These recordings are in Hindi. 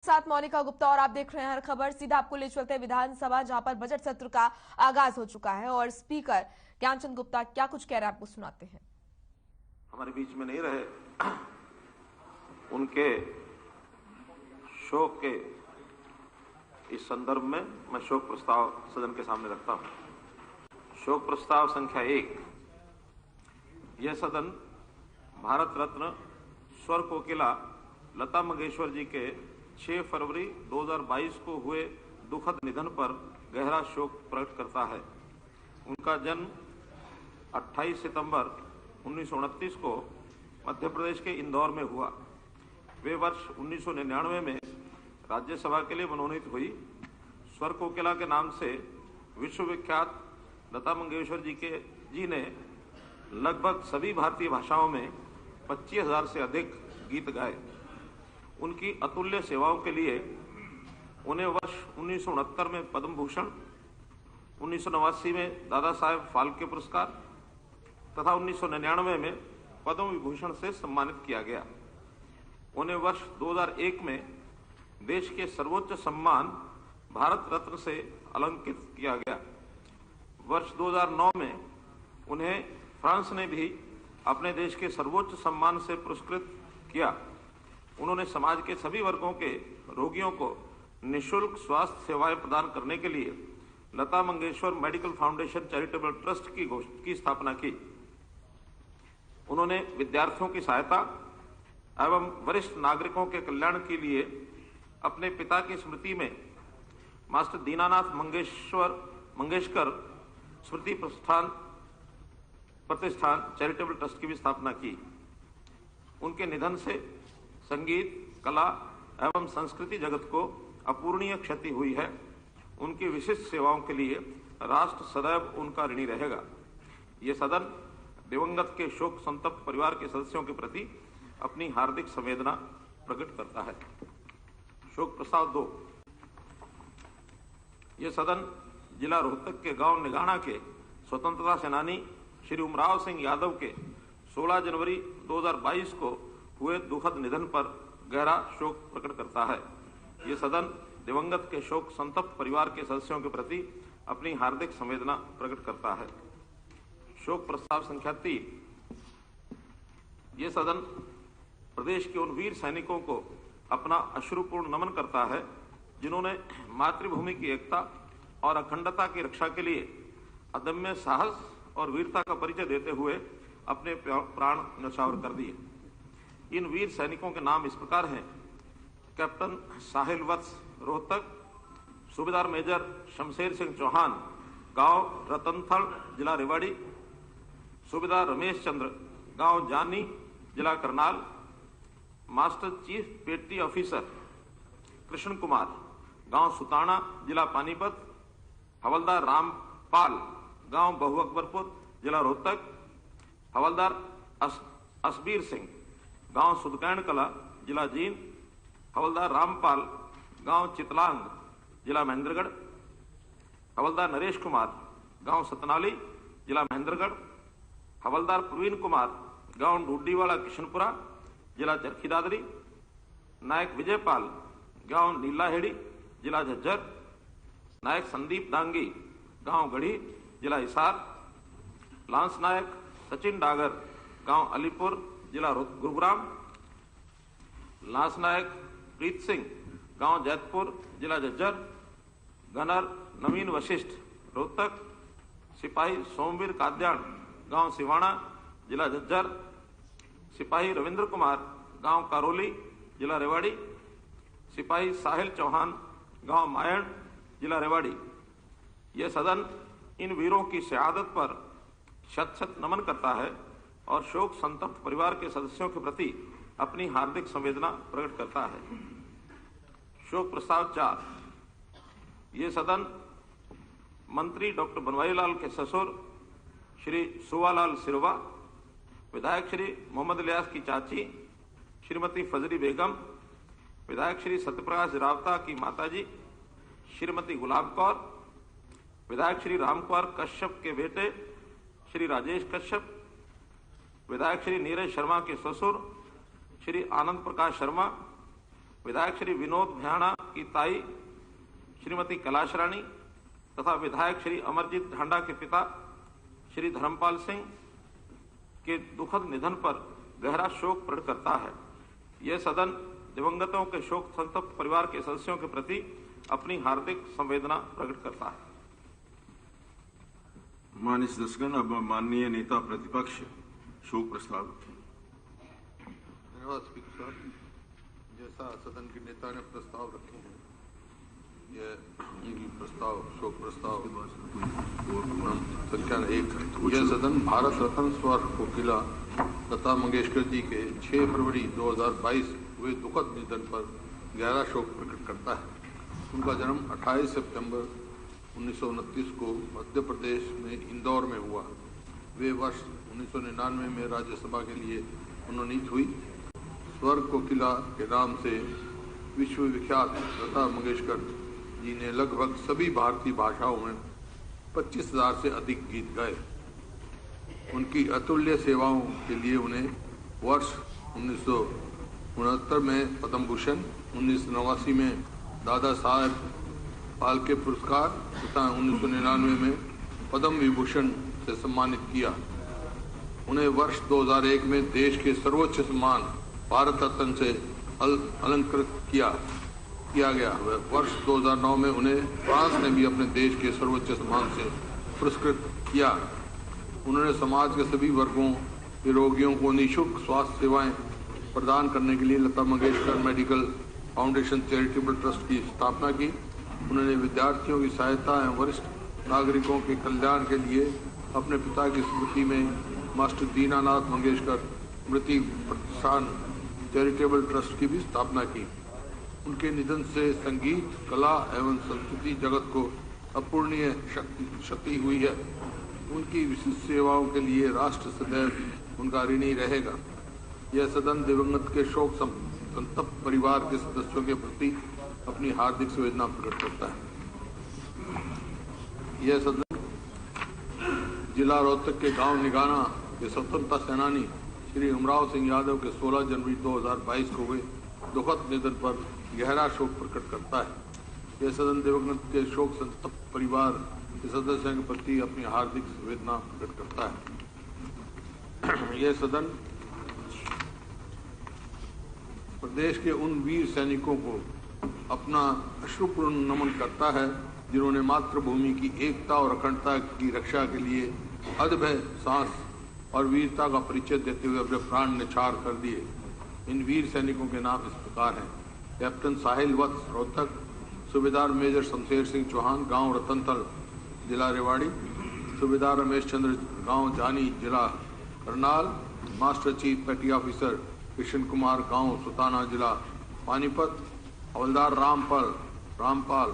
साथ मोनिका गुप्ता और आप देख रहे हैं हर खबर। सीधा आपको ले चलते हैं विधानसभा, जहां पर बजट सत्र का आगाज हो चुका है और स्पीकर ज्ञानचंद गुप्ता क्या कुछ कह रहे हैं आपको सुनाते हैं। हमारे बीच में नहीं रहे, उनके शोक के इस संदर्भ में मैं शोक प्रस्ताव सदन के सामने रखता हूं। शोक प्रस्ताव संख्या 1। यह सदन भारत रत्न स्वर कोकिला लता मंगेशकर जी के 6 फरवरी 2022 को हुए दुखद निधन पर गहरा शोक प्रकट करता है। उनका जन्म 28 सितंबर 1929 को मध्य प्रदेश के इंदौर में हुआ। वे वर्ष 1999 में राज्यसभा के लिए मनोनीत हुई। स्वर कोकिला के नाम से विश्वविख्यात लता मंगेशकर जी ने लगभग सभी भारतीय भाषाओं में 25,000 से अधिक गीत गाए। उनकी अतुल्य सेवाओं के लिए उन्हें वर्ष 1969 में पद्म भूषण, 1989 में दादा साहेब फाल्के पुरस्कार तथा 1999 में पद्म विभूषण से सम्मानित किया गया। उन्हें वर्ष 2001 में देश के सर्वोच्च सम्मान भारत रत्न से अलंकृत किया गया। वर्ष 2009 में उन्हें फ्रांस ने भी अपने देश के सर्वोच्च सम्मान से पुरस्कृत किया। उन्होंने समाज के सभी वर्गों के रोगियों को निःशुल्क स्वास्थ्य सेवाएं प्रदान करने के लिए Lata Mangeshkar medical foundation charitable trust की स्थापना की। उन्होंने विद्यार्थियों की सहायता एवं वरिष्ठ नागरिकों के कल्याण के लिए अपने पिता की स्मृति में मास्टर दीनानाथ मंगेशकर स्मृति प्रतिष्ठान चैरिटेबल ट्रस्ट की भी स्थापना की। उनके निधन से संगीत, कला एवं संस्कृति जगत को अपूरणीय क्षति हुई है। उनकी विशिष्ट सेवाओं के लिए राष्ट्र सदैव उनका ऋणी रहेगा। ये सदन दिवंगत के शोक संतप्त परिवार के सदस्यों के प्रति अपनी हार्दिक संवेदना प्रकट करता है। शोक प्रस्ताव 2। ये सदन जिला रोहतक के गांव निगाना के स्वतंत्रता सेनानी श्री उमराव सिंह यादव के 16 जनवरी 2022 को हुए दुखद निधन पर गहरा शोक प्रकट करता है। ये सदन दिवंगत के शोक संतप्त परिवार के सदस्यों के प्रति अपनी हार्दिक संवेदना प्रकट करता है। शोक प्रस्ताव संख्या 3। ये सदन प्रदेश के उन वीर सैनिकों को अपना अश्रुपूर्ण नमन करता है जिन्होंने मातृभूमि की एकता और अखंडता की रक्षा के लिए अदम्य साहस और वीरता का परिचय देते हुए अपने प्राण न्यौछावर कर दिए। इन वीर सैनिकों के नाम इस प्रकार हैं: कैप्टन साहिल वत्स रोहतक, सूबेदार मेजर शमशेर सिंह चौहान गांव रतनथल जिला रेवाड़ी, सूबेदार रमेश चंद्र गांव जानी जिला करनाल, मास्टर चीफ पेटी ऑफिसर कृष्ण कुमार गांव सुताना जिला पानीपत, हवलदार रामपाल गांव बहु अकबरपुर जिला रोहतक, हवलदार असबीर सिंह गांव सुदकैन कला जिला जींद, हवलदार रामपाल गांव चितलांग जिला महेंद्रगढ़, हवलदार नरेश कुमार गांव सतनाली जिला महेंद्रगढ़, हवलदार प्रवीण कुमार गांव ढूडीवाला किशनपुरा जिला चरखी दादरी, नायक विजयपाल गांव नीलाहेड़ी जिला झज्जर, नायक संदीप दांगी गांव गढ़ी जिला हिसार, लांस नायक सचिन डागर गांव अलीपुर जिला गुरुग्राम, लांस नायक प्रीत सिंह गांव जैतपुर जिला झज्जर, गनर नवीन वशिष्ठ रोहतक, सिपाही सोमवीर काद्याण गांव सिवाना जिला झज्जर, सिपाही रविंद्र कुमार गांव कारोली जिला रेवाड़ी, सिपाही साहिल चौहान गांव मायण जिला रेवाड़ी। यह सदन इन वीरों की शहादत पर शत शत नमन करता है और शोक संतप्त परिवार के सदस्यों के प्रति अपनी हार्दिक संवेदना प्रकट करता है। शोक प्रस्ताव 4। ये सदन मंत्री डॉक्टर बनवारीलाल के ससुर श्री सुवालाल सिरवा, विधायक श्री मोहम्मद इलियास की चाची श्रीमती फजरी बेगम, विधायक श्री सत्यप्रकाश रावता की माताजी श्रीमती गुलाब कौर, विधायक श्री रामकुमार कश्यप के बेटे श्री राजेश कश्यप, विधायक श्री नीरज शर्मा के ससुर श्री आनंद प्रकाश शर्मा, विधायक श्री विनोद भ्याणा की ताई श्रीमती कैलाश रानी तथा विधायक श्री अमरजीत ढांडा के पिता श्री धर्मपाल सिंह के दुखद निधन पर गहरा शोक प्रकट करता है। यह सदन दिवंगतों के शोक संतप्त परिवार के सदस्यों के प्रति अपनी हार्दिक संवेदना प्रकट करता है। माननीय सदस्यगण, अब माननीय नेता प्रतिपक्ष शोक प्रस्ताव। धन्यवाद स्पीकर साहब। जैसा सदन के नेता ने प्रस्ताव रखे हैं, यह प्रस्ताव शोक प्रस्ताव संख्या 1। यह सदन भारत रत्न स्वर कोकिला लता मंगेशकर जी के 6 फरवरी 2022 हुए दुखद निधन पर गहरा शोक प्रकट करता है। उनका जन्म 28 सितंबर 1929 को मध्य प्रदेश में इंदौर में हुआ। वे वर्ष 1999 में राज्यसभा के लिए मनोनीत हुई। स्वर कोकिला के नाम से विश्वविख्यात लता मंगेशकर जी ने लगभग सभी भारतीय भाषाओं में 25,000 से अधिक गीत गाए। उनकी अतुल्य सेवाओं के लिए उन्हें वर्ष 1969 में पद्म भूषण, 1989 में दादा साहेब फाल्के पुरस्कार तथा 1999 में पद्म विभूषण से सम्मानित किया। उन्हें वर्ष 2001 में देश के सर्वोच्च सम्मान भारत रत्न से अलंकृत किया गया। वर्ष 2009 में उन्हें फ्रांस ने भी अपने देश के सर्वोच्च सम्मान से पुरस्कृत किया। उन्होंने समाज के सभी वर्गों के रोगियों को निःशुल्क स्वास्थ्य सेवाएं प्रदान करने के लिए Lata Mangeshkar medical foundation charitable trust की स्थापना की। उन्होंने विद्यार्थियों की सहायता एवं वरिष्ठ नागरिकों के कल्याण के लिए अपने पिता की स्मृति में मास्टर दीनानाथ मंगेशकर स्मृति प्रतिष्ठान चैरिटेबल ट्रस्ट की भी स्थापना की। उनके निधन से संगीत, कला एवं संस्कृति जगत को अपूर्णीय क्षति हुई है। उनकी विशिष्ट सेवाओं के लिए राष्ट्र सदैव उनका ऋणी रहेगा। यह सदन दिवंगत के शोक संतप्त परिवार के सदस्यों के प्रति अपनी हार्दिक संवेदना प्रकट करता है। यह सदन जिला रोहतक के गांव निगाना के स्वतंत्रता सेनानी श्री उमराव सिंह यादव के 16 जनवरी 2022 को हुए दुखद निधन पर गहरा शोक प्रकट करता है। यह सदन दिवंगत के शोक संतप्त परिवार के सदस्यों के प्रति अपनी हार्दिक संवेदना प्रकट करता है। यह सदन प्रदेश के उन वीर सैनिकों को अपना अश्रुपूर्ण नमन करता है जिन्होंने मातृभूमि की एकता और अखंडता की रक्षा के लिए अदभय साहस और वीरता का परिचय देते हुए अपने प्राण न्यौछावर कर दिए। इन वीर सैनिकों के नाम इस प्रकार हैं: कैप्टन साहिल वत्स रोहतक, सूबेदार मेजर शमशेर सिंह चौहान गांव रतनतल जिला रेवाड़ी, सूबेदार रमेश चंद्र गांव जानी जिला करनाल, मास्टर चीफ पेटी ऑफिसर कृष्ण कुमार गांव सुताना जिला पानीपत, हवलदार रामपाल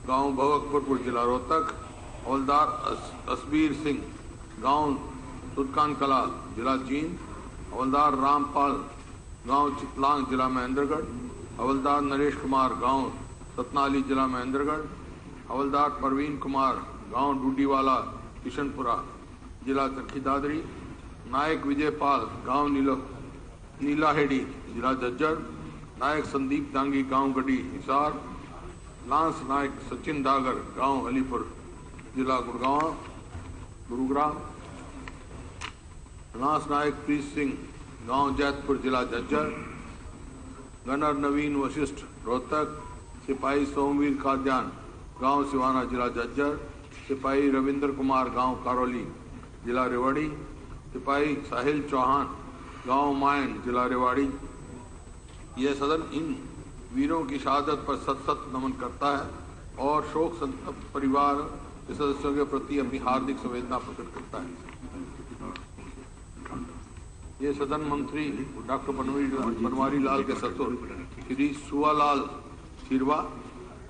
गांव भवकपुर जिला रोहतक, हवलदार असबीर सिंह गांव सुरकान कला जिला जींद, हवलदार रामपाल गांव चितलांग जिला महेंद्रगढ़, हवलदार नरेश कुमार गांव सतनाली जिला महेंद्रगढ़, हवलदार परवीन कुमार गांव डूडीवाला किशनपुरा जिला चरखी दादरी, नायक विजयपाल गांव नीलाहेड़ी जिला झज्जर, नायक संदीप दांगी गांव गढ़ी हिसार, लांस नायक सचिन डागर गांव अलीपुर जिला गुरुग्राम, लांस नायक प्रीत सिंह गांव जैतपुर जिला झज्जर, गनर नवीन वशिष्ठ रोहतक, सिपाही सोमवीर काद्यान गांव सिवाना जिला झज्जर, सिपाही रविंद्र कुमार गांव करौली जिला रेवाड़ी, सिपाही साहिल चौहान गांव मायन जिला रेवाड़ी। यह सदन इन वीरों की शहादत पर सत नमन करता है और शोक संतप्त परिवार के सदस्यों के प्रति अपनी हार्दिक संवेदना प्रकट करता है। ये सदन मंत्री डॉक्टर बनवारी लाल के ससुर श्री सुवालाल सिरवा,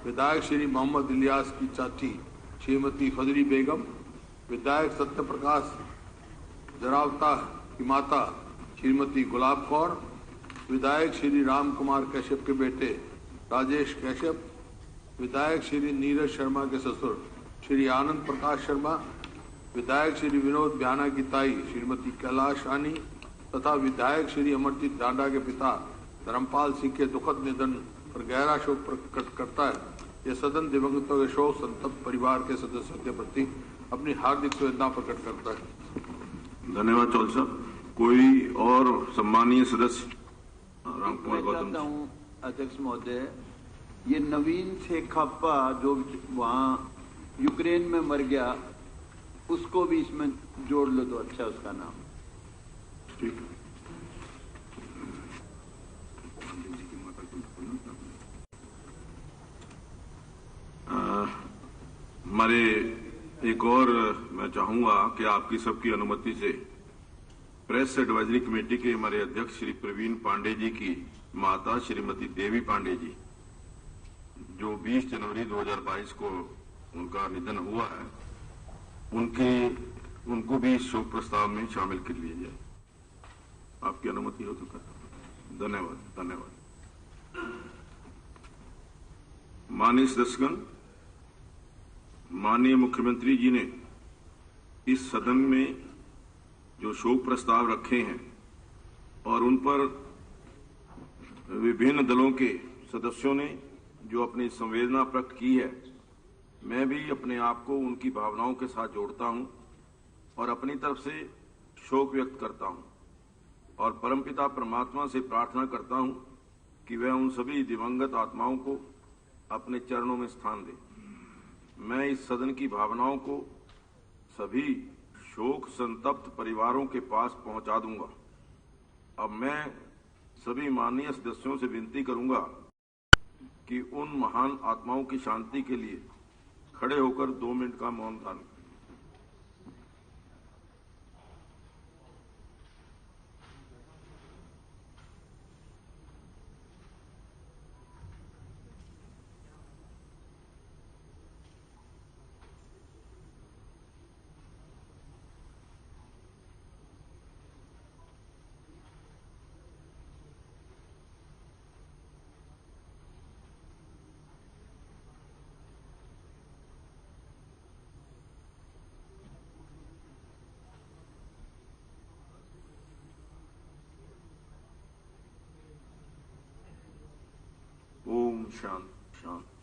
विधायक श्री मोहम्मद इलियास की चाची श्रीमती फजरी बेगम, विधायक सत्य प्रकाश जरावता की माता श्रीमती गुलाब कौर, विधायक श्री राम कुमार कश्यप के बेटे राजेश कश्यप, विधायक श्री नीरज शर्मा के ससुर श्री आनंद प्रकाश शर्मा, विधायक श्री विनोद भ्याणा की ताई श्रीमती कैलाश रानी तथा विधायक श्री अमरजीत ढांडा के पिता धर्मपाल सिंह के दुखद निधन पर गहरा शोक प्रकट करता है। यह सदन दिवंगतों के शोक संतप्त परिवार के सदस्यों के प्रति अपनी हार्दिक संवेदना प्रकट करता है। धन्यवाद चौधरी साहब। कोई और सम्मानीय सदस्य? राम कुमार गौतम। चाहता हूँ अध्यक्ष महोदय, ये नवीन शेखाप्पा जो वहाँ यूक्रेन में मर गया, उसको भी इसमें जोड़ लो तो अच्छा उसका नाम। ठीक है। हमारे एक और मैं चाहूंगा कि आपकी सबकी अनुमति से प्रेस एडवाइजरी कमेटी के हमारे अध्यक्ष श्री प्रवीण पांडे जी की माता श्रीमती देवी पांडे जी, जो 20 जनवरी 2022 को उनका निधन हुआ है, उनको भी इस शोक प्रस्ताव में शामिल कर लिया जाए। आपकी अनुमति हो तो कर। धन्यवाद। माननीय सदस्यगण, माननीय मुख्यमंत्री जी ने इस सदन में जो शोक प्रस्ताव रखे हैं और उन पर विभिन्न दलों के सदस्यों ने जो अपनी संवेदना प्रकट की है, मैं भी अपने आप को उनकी भावनाओं के साथ जोड़ता हूं और अपनी तरफ से शोक व्यक्त करता हूं और परमपिता परमात्मा से प्रार्थना करता हूं कि वह उन सभी दिवंगत आत्माओं को अपने चरणों में स्थान दे। मैं इस सदन की भावनाओं को सभी शोक संतप्त परिवारों के पास पहुंचा दूंगा। अब मैं सभी माननीय सदस्यों से विनती करूंगा कि उन महान आत्माओं की शांति के लिए खड़े होकर 2 मिनट का मौन धारण करें। ओम शांति शांति।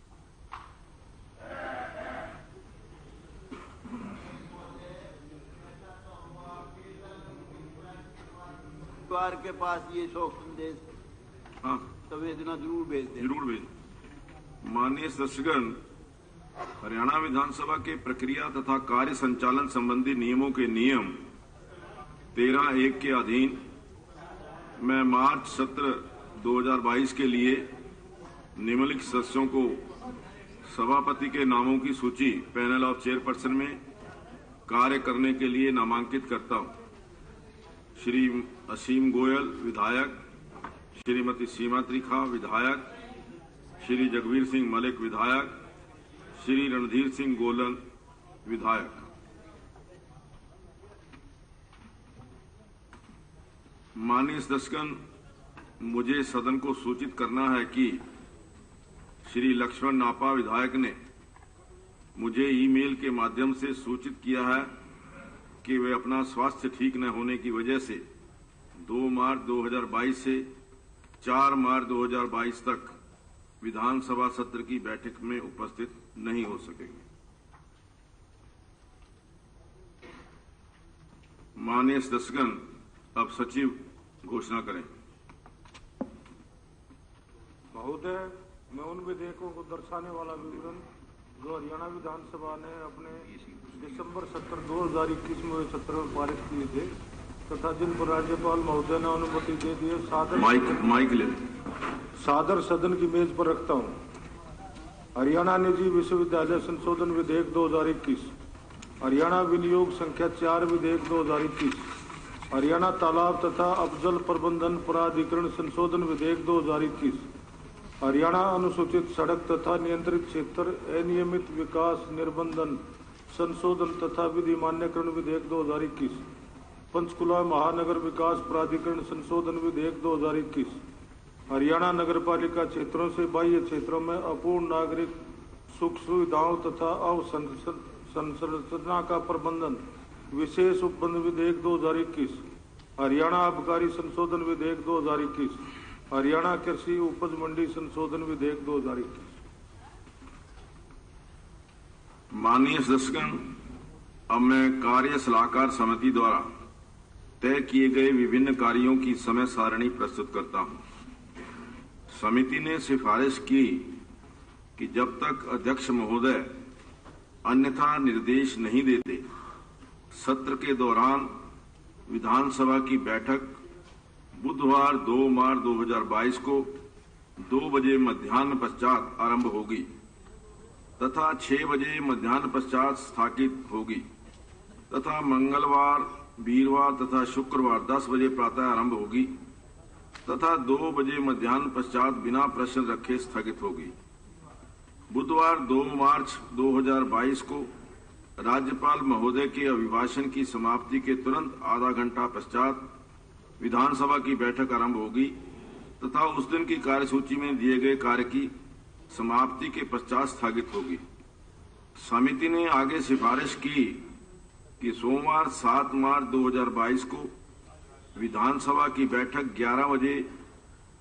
परिवार के पास ये शोक संदेश, हाँ, संवेदना जरूर भेज दें। जरूर भेज। माननीय सदस्यगण, हरियाणा विधानसभा के प्रक्रिया तथा कार्य संचालन संबंधी नियमों के नियम 13(1) के अधीन मैं मार्च सत्र 2022 के लिए निम्नलिखित सदस्यों को सभापति के नामों की सूची पैनल ऑफ चेयरपर्सन में कार्य करने के लिए नामांकित करता हूं। श्री असीम गोयल विधायक, श्रीमती सीमा त्रिखा विधायक, श्री जगवीर सिंह मलिक विधायक, श्री रणधीर सिंह गोलन विधायक। माननीय सदस्यगण, मुझे सदन को सूचित करना है कि श्री लक्ष्मण नापा विधायक ने मुझे ईमेल के माध्यम से सूचित किया है कि वे अपना स्वास्थ्य ठीक न होने की वजह से 2 मार्च 2022 से 4 मार्च 2022 तक विधानसभा सत्र की बैठक में उपस्थित नहीं हो सकेंगे। माननीय सदस्यगण, अब सचिव घोषणा करें। महोदय, मैं उन विधेयकों को दर्शाने वाला विवरण जो हरियाणा विधानसभा ने अपने दिसंबर सत्र 2021 में सत्र में पारित किए थे तथा जिन पर राज्यपाल महोदय ने अनुमति दे दी है, सादर सदन की मेज पर रखता हूं। हरियाणा निजी विश्वविद्यालय संशोधन विधेयक 2021, हरियाणा विनियोग संख्या 4 विधेयक 2021, हरियाणा तालाब तथा अपजल प्रबंधन प्राधिकरण संशोधन विधेयक 2021, हरियाणा अनुसूचित सड़क तथा नियंत्रित क्षेत्र अनियमित विकास निर्बंधन संशोधन तथा विधि मान्यकरण विधेयक 2021, पंचकुला महानगर विकास प्राधिकरण संशोधन विधेयक 2021, हरियाणा नगरपालिका क्षेत्रों से बाह्य क्षेत्रों में अपूर्ण नागरिक सुख सुविधाओं तथा अवसंरचना का प्रबंधन विशेष उपबंध विधेयक 2021, हरियाणा आबकारी संशोधन विधेयक 2021, हरियाणा कृषि उपज मंडी संशोधन विधेयक 2021। माननीय सदस्यगण, अब मैं कार्य सलाहकार समिति द्वारा तय किए गए विभिन्न कार्यों की समय सारणी प्रस्तुत करता हूं। समिति ने सिफारिश की कि जब तक अध्यक्ष महोदय अन्यथा निर्देश नहीं देते, सत्र के दौरान विधानसभा की बैठक बुधवार 2 मार्च 2022 को 2 बजे मध्याह्न पश्चात आरंभ होगी तथा 6 बजे मध्याह्न पश्चात स्थगित होगी तथा मंगलवार, वीरवार तथा शुक्रवार 10 बजे प्रातः आरंभ होगी तथा 2 बजे मध्याह्न पश्चात बिना प्रश्न रखे स्थगित होगी। बुधवार 2 मार्च 2022 को राज्यपाल महोदय के अभिभाषण की समाप्ति के तुरंत आधा घंटा पश्चात विधानसभा की बैठक आरंभ होगी तथा उस दिन की कार्यसूची में दिए गए कार्य की समाप्ति के पश्चात स्थगित होगी। समिति ने आगे सिफारिश की कि सोमवार 7 मार्च 2022 को विधानसभा की बैठक 11 बजे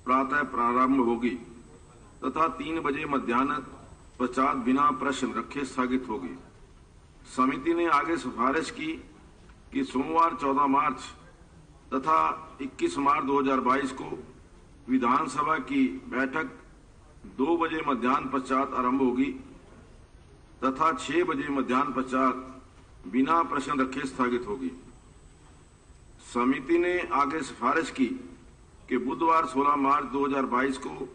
प्रातः प्रारंभ होगी तथा 3 बजे मध्याह्न पश्चात बिना प्रश्न रखे स्थगित होगी। समिति ने आगे सिफारिश की कि सोमवार 14 मार्च तथा 21 मार्च 2022 को विधानसभा की बैठक 2 बजे मध्याह्न पश्चात आरंभ होगी तथा 6 बजे मध्याह्न पश्चात बिना प्रश्न रखे स्थगित होगी। समिति ने आगे सिफारिश की कि बुधवार 16 मार्च 2022 को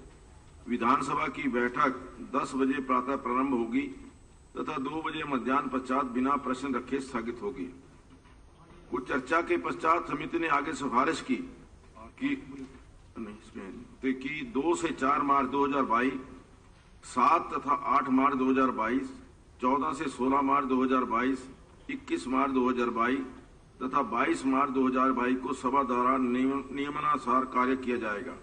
विधानसभा की बैठक 10 बजे प्रातः प्रारंभ होगी तथा 2 बजे मध्याह्न पश्चात बिना प्रश्न रखे स्थगित होगी। कुछ चर्चा के पश्चात समिति ने आगे सिफारिश की कि 2 से 4 मार्च 2022, 7 तथा 8 मार्च 2022, 14 से 16 मार्च 2022, 21 मार्च 2022 तथा 22 मार्च 2022 को सभा द्वारा नियमानुसार कार्य किया जाएगा।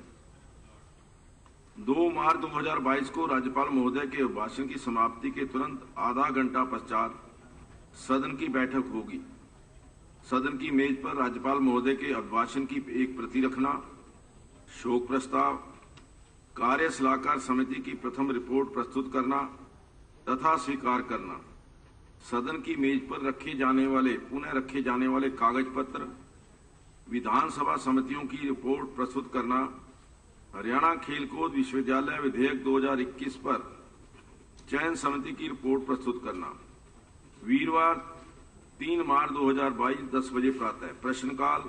2 मार्च 2022 को राज्यपाल महोदय के अभिभाषण की समाप्ति के तुरंत आधा घंटा पश्चात सदन की बैठक होगी। सदन की मेज पर राज्यपाल महोदय के अभिभाषण की एक प्रति रखना, शोक प्रस्ताव, कार्य सलाहकार समिति की प्रथम रिपोर्ट प्रस्तुत करना तथा स्वीकार करना, सदन की मेज पर पुनः रखे जाने वाले कागज पत्र, विधानसभा समितियों की रिपोर्ट प्रस्तुत करना, हरियाणा खेलकूद विश्वविद्यालय विधेयक 2021 पर चयन समिति की रिपोर्ट प्रस्तुत करना। वीरवार 3 मार्च 2022 10 बजे प्रातः प्रश्नकाल,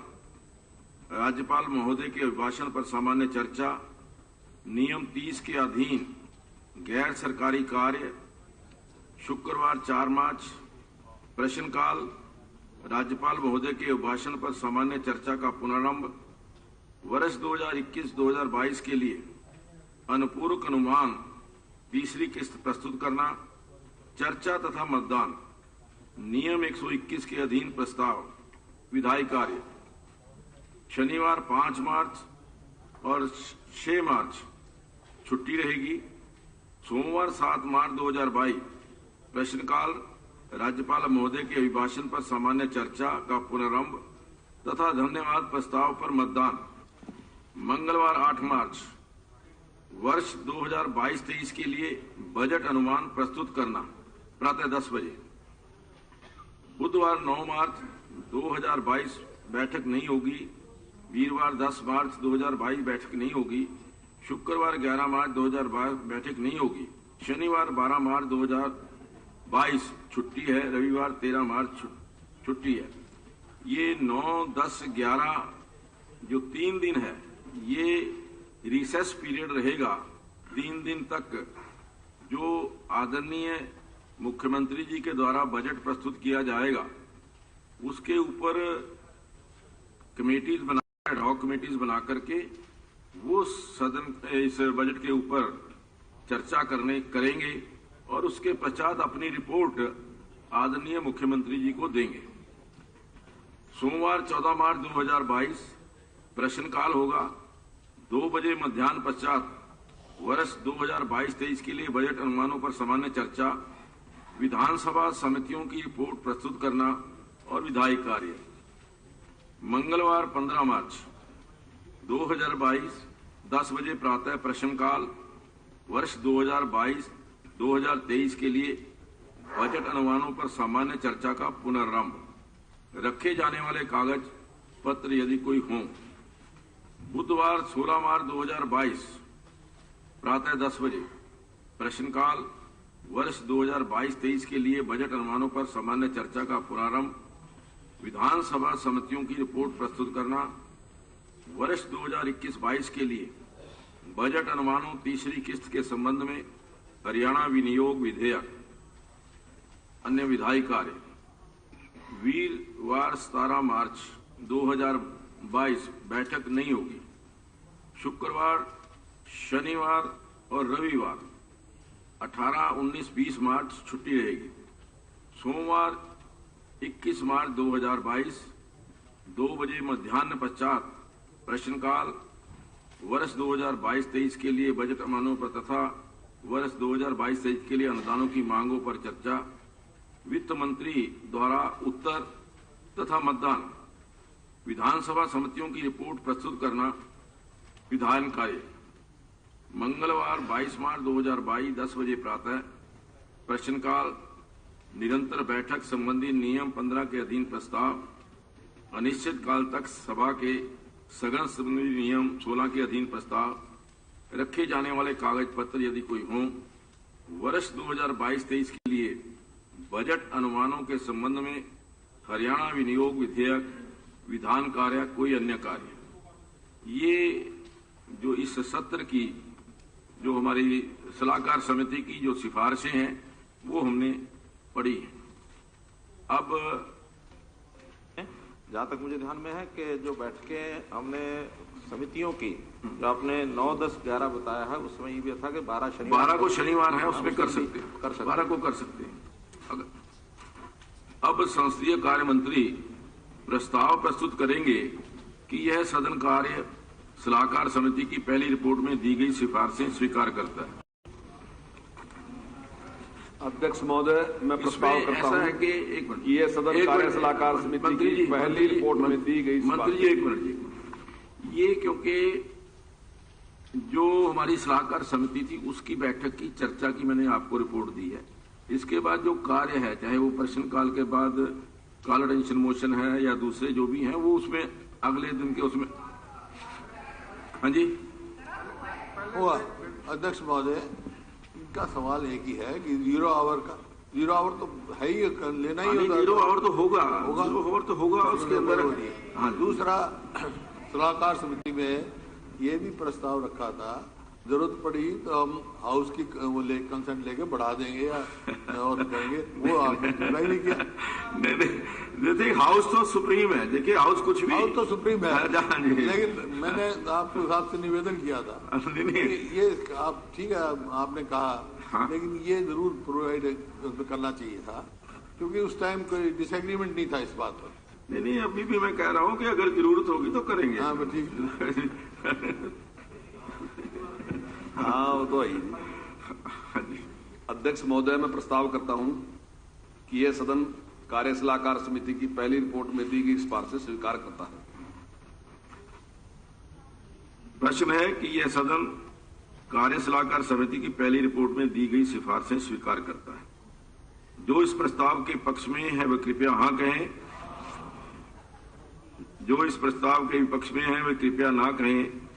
राज्यपाल महोदय के अभिभाषण पर सामान्य चर्चा, नियम 30 के अधीन गैर सरकारी कार्य। शुक्रवार 4 मार्च प्रश्नकाल, राज्यपाल महोदय के अभिभाषण पर सामान्य चर्चा का पुनरारंभ। वर्ष 2021-2022 के लिए अनुपूरक अनुमान तीसरी किस्त प्रस्तुत करना, चर्चा तथा मतदान। नियम 121 के अधीन प्रस्ताव, विधायी कार्य। शनिवार 5 मार्च और 6 मार्च छुट्टी रहेगी। सोमवार 7 मार्च 2022 प्रश्नकाल, राज्यपाल महोदय के अभिभाषण पर सामान्य चर्चा का पुनरारंभ तथा धन्यवाद प्रस्ताव पर मतदान। मंगलवार 8 मार्च वर्ष 2022-23 के लिए बजट अनुमान प्रस्तुत करना, प्रातः 10 बजे। बुधवार 9 मार्च 2022 बैठक नहीं होगी। वीरवार 10 मार्च 2022 बैठक नहीं होगी। शुक्रवार 11 मार्च 2022 बैठक नहीं होगी। शनिवार 12 मार्च 2022 छुट्टी है। रविवार 13 मार्च छुट्टी है। ये 9, 10, 11 जो 3 दिन है, ये रिसेस पीरियड रहेगा। 3 दिन तक जो आदरणीय मुख्यमंत्री जी के द्वारा बजट प्रस्तुत किया जाएगा, उसके ऊपर कमेटीज बना एडहॉक कमेटीज बना करके वो सदन इस बजट के ऊपर चर्चा करेंगे और उसके पश्चात अपनी रिपोर्ट आदरणीय मुख्यमंत्री जी को देंगे। सोमवार 14 मार्च 2022 प्रश्नकाल होगा। 2 बजे मध्याह्न पश्चात वर्ष 2022-23 के लिए बजट अनुमानों पर सामान्य चर्चा, विधानसभा समितियों की रिपोर्ट प्रस्तुत करना और विधायी कार्य। मंगलवार 15 मार्च 2022 10 बजे प्रातः प्रश्नकाल वर्ष 2022-2023 के लिए बजट अनुमानों पर सामान्य चर्चा का पुनरारंभ। रखे जाने वाले कागज पत्र यदि कोई हों। बुधवार 16 मार्च 2022 प्रातः 10 बजे प्रश्नकाल वर्ष 2022-23 के लिए बजट अनुमानों पर सामान्य चर्चा का पुनरारंभ। विधानसभा समितियों की रिपोर्ट प्रस्तुत करना। वर्ष 2021-22 के लिए बजट अनुमानों तीसरी किस्त के संबंध में हरियाणा विनियोग विधेयक। अन्य विधायी कार्य। वीरवार 17 मार्च 2022 बैठक नहीं होगी। शुक्रवार, शनिवार और रविवार 18, 19, 20 मार्च छुट्टी रहेगी। सोमवार 21 मार्च 2022 2 बजे मध्याह्न पश्चात प्रश्नकाल वर्ष 2022-23 के लिए बजट अनुमानों पर तथा वर्ष 2022-23 के लिए अनुदानों की मांगों पर चर्चा। वित्त मंत्री द्वारा उत्तर तथा मतदान। विधानसभा समितियों की रिपोर्ट प्रस्तुत करना। विधान कार्य। मंगलवार 22 मार्च 2022 10 बजे प्रातः प्रश्नकाल निरंतर बैठक संबंधी नियम 15 के अधीन प्रस्ताव। अनिश्चित काल तक सभा के सघन संबंधी नियम 16 के अधीन प्रस्ताव। रखे जाने वाले कागज पत्र यदि कोई हों। वर्ष 2022-23 के लिए बजट अनुमानों के संबंध में हरियाणा विनियोग विधेयक। विधान कार्य। कोई अन्य कार्य। ये जो इस सत्र की जो हमारी सलाहकार समिति की जो सिफारिशें हैं वो हमने पढ़ी है। अब जहां तक मुझे ध्यान में है कि जो बैठकें हमने समितियों की जो आपने 9, 10, 11 बताया है उसमें ये भी था कि 12 को शनिवार है उसमें कर सकते हैं। 12 को कर सकते हैं। अब संसदीय कार्य मंत्री प्रस्ताव प्रस्तुत करेंगे कि यह सदन कार्य सलाहकार समिति की पहली रिपोर्ट में दी गई सिफारिशें स्वीकार करता है। अध्यक्ष महोदय, मैं प्रस्ताव करता हूं है कि ये सदन कार्य सलाहकार समिति की पहली रिपोर्ट में दी गई। मंत्री जी एक मिनट जी, ये क्योंकि जो हमारी सलाहकार समिति थी उसकी बैठक की चर्चा की मैंने आपको रिपोर्ट दी है। इसके बाद जो कार्य है चाहे वो प्रश्नकाल के बाद कॉल अटेंशन मोशन है या दूसरे जो भी हैं वो उसमें अगले दिन के उसमें। हाँ जी हुआ। अध्यक्ष महोदय, इनका सवाल एक ही है कि 0 आवर का 0 आवर तो है ही, लेना ही होगा। 0 आवर तो होगा 0 आवर तो होगा उसके अंदर। हाँ, दूसरा सलाहकार समिति में ये भी प्रस्ताव रखा था जरूरत पड़ी तो हम हाउस की कंसेंट लेके बढ़ा देंगे या और करेंगे, वो आपने पूरा ही नहीं किया। नहीं, हाउस तो सुप्रीम है। देखिए हाउस कुछ भी, हाउस तो सुप्रीम है, लेकिन मैंने आपके साथ से निवेदन किया था ये आप ठीक है आपने कहा, लेकिन ये जरूर प्रोवाइड करना चाहिए था क्योंकि उस टाइम कोई डिसएग्रीमेंट नहीं था इस बात पर। नहीं, अभी भी मैं कह रहा हूँ कि अगर जरूरत होगी तो करेंगे। हाँ ठीक। हाँ वो तो है। अध्यक्ष महोदय, मैं प्रस्ताव करता हूं कि यह सदन कार्य सलाहकार समिति की पहली रिपोर्ट में दी गई सिफारिशें स्वीकार करता है। प्रश्न है कि यह सदन कार्य सलाहकार समिति की पहली रिपोर्ट में दी गई सिफारिशें स्वीकार करता है। जो इस प्रस्ताव के पक्ष में है वह कृपया हाँ कहें। जो इस प्रस्ताव के विपक्ष में है वे कृपया ना कहें।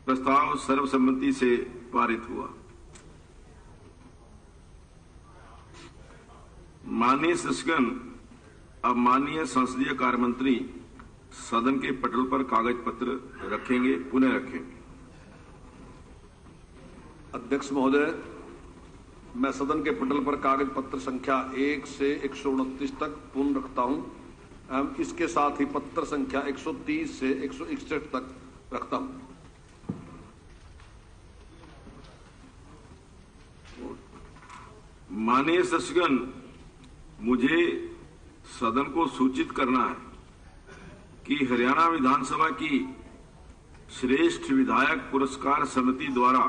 प्रस्ताव सर्वसम्मति से पारित हुआ। माननीय सदस्यगण, अब माननीय संसदीय कार्य मंत्री सदन के पटल पर कागज पत्र रखेंगे, पुनः रखेंगे। अध्यक्ष महोदय, मैं सदन के पटल पर कागज पत्र संख्या 1 से 129 तक पुनः रखता हूं। इसके साथ ही पत्र संख्या 130 से 161 तक रखता हूं। माननीय सदस्यगण, मुझे सदन को सूचित करना है कि हरियाणा विधानसभा की श्रेष्ठ विधायक पुरस्कार समिति द्वारा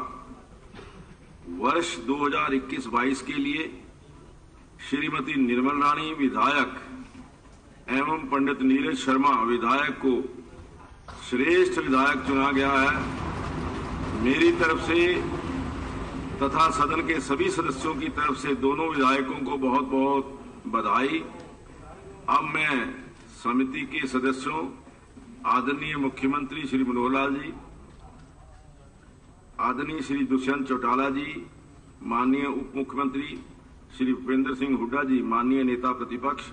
वर्ष 2021-22 के लिए श्रीमती निर्मल रानी विधायक एवं पंडित नीरज शर्मा विधायक को श्रेष्ठ विधायक चुना गया है। मेरी तरफ से तथा सदन के सभी सदस्यों की तरफ से दोनों विधायकों को बहुत बहुत बधाई। अब मैं समिति के सदस्यों, आदरणीय मुख्यमंत्री श्री मनोहर लाल जी, आदरणीय श्री दुष्यंत चौटाला जी, माननीय उप मुख्यमंत्री श्री भूपेंद्र सिंह हुड्डा जी, माननीय नेता प्रतिपक्ष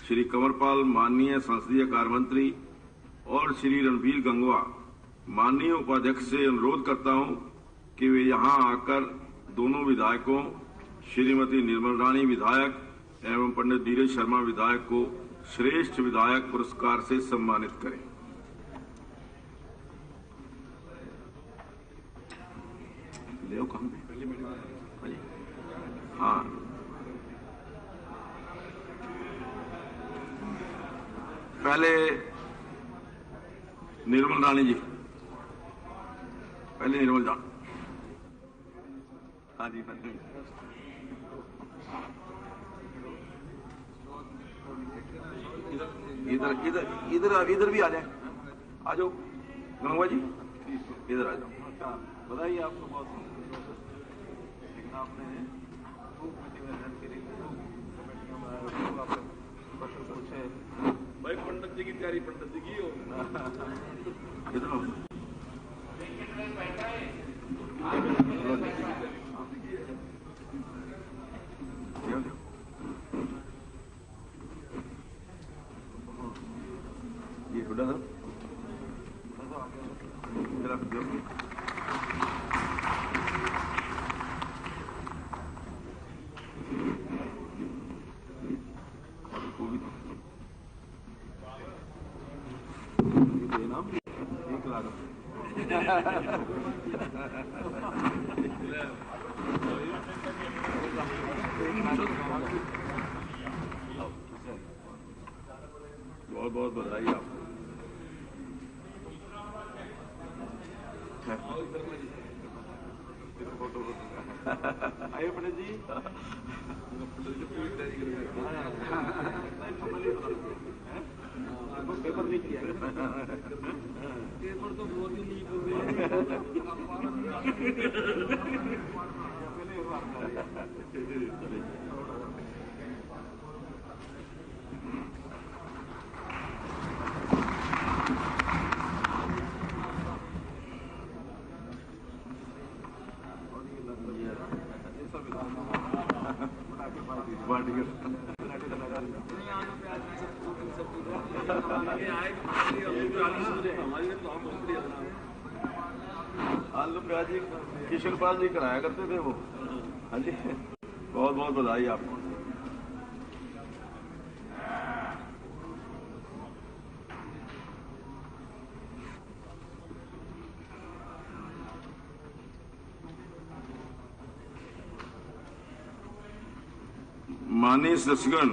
श्री कंवरपाल, माननीय संसदीय कार्य मंत्री और श्री रणबीर गंगवा, माननीय उपाध्यक्ष से अनुरोध करता हूं कि वे यहां आकर दोनों विधायकों श्रीमती निर्मल रानी विधायक एवं पंडित धीरज शर्मा विधायक को श्रेष्ठ विधायक पुरस्कार से सम्मानित करें। ले कहां पे? हाँ, पहले निर्मल रानी जी, पहले निर्मल जान। हाँ जी, इधर इधर इधर इधर भी आ जाए, आ जाओ गंगवा जी, इधर आ जाओ। बधाई आपको बहुत, आपने भाई पंडित जी की तैयारी, पंडित जी की हो कितना ये बुढ़ा था बहुत बहुत बधाई आपको। आइए पंडित जी, पेपर लीक किया, पेपर तो बहुत ही लीक हो गया। आलू प्याज जी किशन पाल जी कराया करते थे वो। हाँ जी, बहुत बहुत बधाई आपको। माननीय सदस्यगण,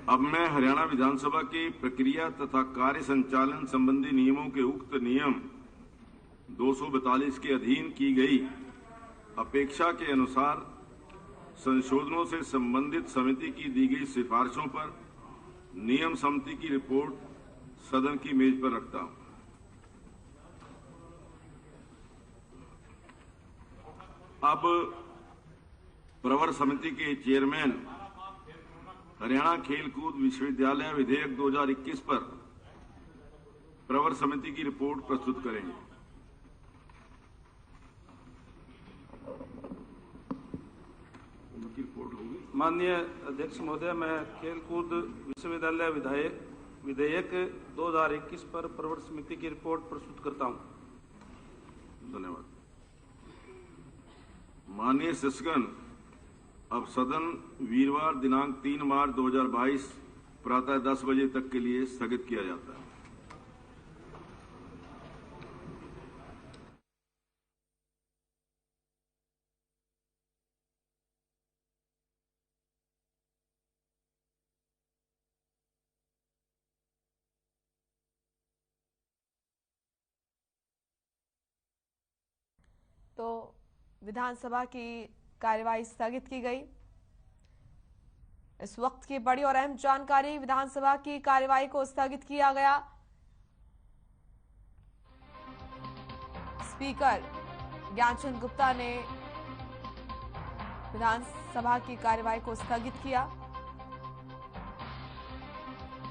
अब मैं हरियाणा विधानसभा की प्रक्रिया तथा कार्य संचालन संबंधी नियमों के उक्त नियम 242 के अधीन की गई अपेक्षा के अनुसार संशोधनों से संबंधित समिति की दी गई सिफारिशों पर नियम समिति की रिपोर्ट सदन की मेज पर रखता हूं। अब प्रवर समिति के चेयरमैन हरियाणा खेलकूद विश्वविद्यालय विधेयक 2021 पर प्रवर समिति की रिपोर्ट प्रस्तुत करेंगे। उनकी रिपोर्ट होगी। माननीय अध्यक्ष महोदय, मैं खेलकूद विश्वविद्यालय विधेयक 2021 पर प्रवर समिति की रिपोर्ट प्रस्तुत करता हूं। धन्यवाद। माननीय सदस्यगण, अब सदन वीरवार दिनांक 3 मार्च 2022 प्रातः 10 बजे तक के लिए स्थगित किया जाता है। तो विधानसभा की कार्यवाही स्थगित की गई। इस वक्त की बड़ी और अहम जानकारी, विधानसभा की कार्यवाही को स्थगित किया गया। स्पीकर ज्ञानचंद गुप्ता ने विधानसभा की कार्यवाही को स्थगित किया।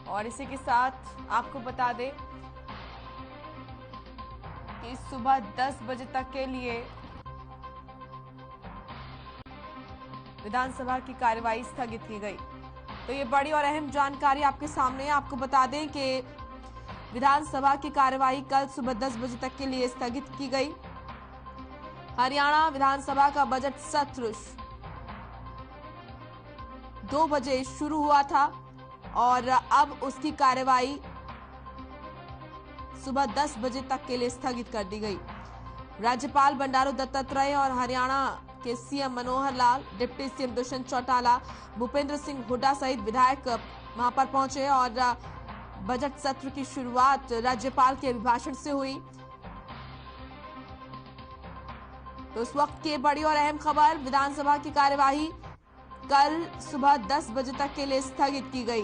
और इसी के साथ आपको बता दें कि सुबह 10 बजे तक के लिए विधानसभा की कार्यवाही स्थगित की गई। तो ये बड़ी और अहम जानकारी आपके सामने है। आपको बता दें कि विधानसभा की कार्यवाही कल सुबह 10 बजे तक के लिए स्थगित की गई। हरियाणा विधानसभा का बजट सत्र 2 बजे शुरू हुआ था और अब उसकी कार्यवाही सुबह 10 बजे तक के लिए स्थगित कर दी गई। राज्यपाल बंडारू दत्तात्रेय और हरियाणा के CM Manohar Lal, deputy CM Dushyant Chautala, Bhupendra Singh Hooda सहित विधायक वहां पर पहुंचे और बजट सत्र की शुरुआत राज्यपाल के अभिभाषण से हुई। तो उस वक्त की बड़ी और अहम खबर, विधानसभा की कार्यवाही कल सुबह 10 बजे तक के लिए स्थगित की गई।